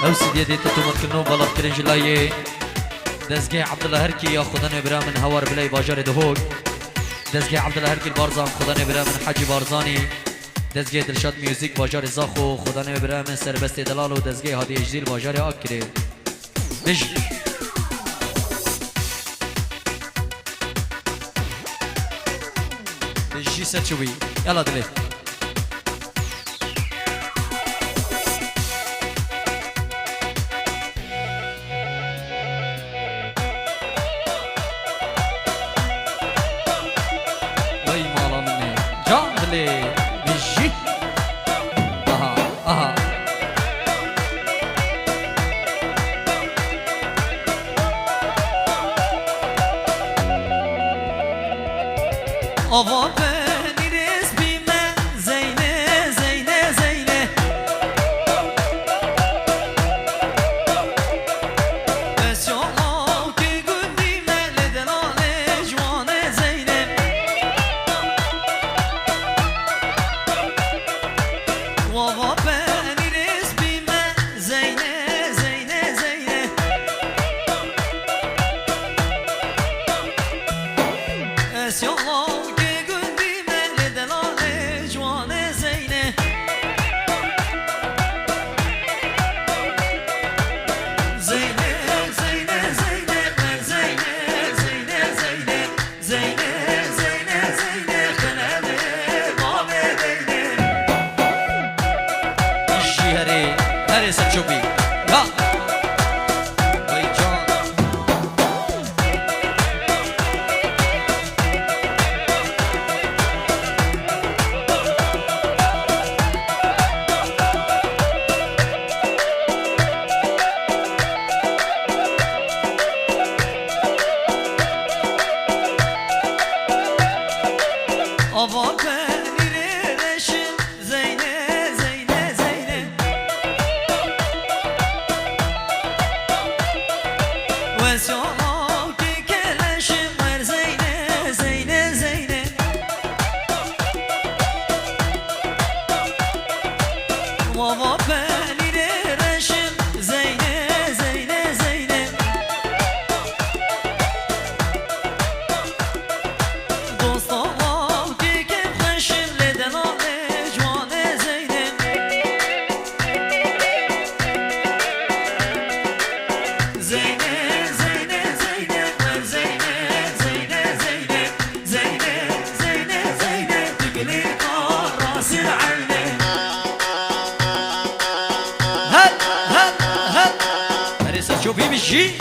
او سيدي دي تتومت كنو بلد كرنجلاي دزگه عبدالله هرکی یا خدا نبرا من هوار بلای باجار دهوگ دزگه عبدالله هرکی بارزان خدا نبرا من حجی بارزانی دزگه دلشاد میوزیک باجار زاخو خدا نبرا من سربست دلال و دزگه هادی اجزیل باجار آکره بجی بجی سرچوی یلا دلی بيجي اها اها افا بنيرس بما زينه زينه زينه بس يوم كي قلبي ما لدلال جوانه زينه وافا بنيرس بما زينه زينه زينه بس يوم سرچوبی یا بای جان آوا بنیرشم زینه زینه زینه وسیام که کلشم ور زینه زینه زینه واوا بنیرشم زینه زینه زینه دوستام که کم خشم لدلال جوانه زینه زینه شوفي بيجي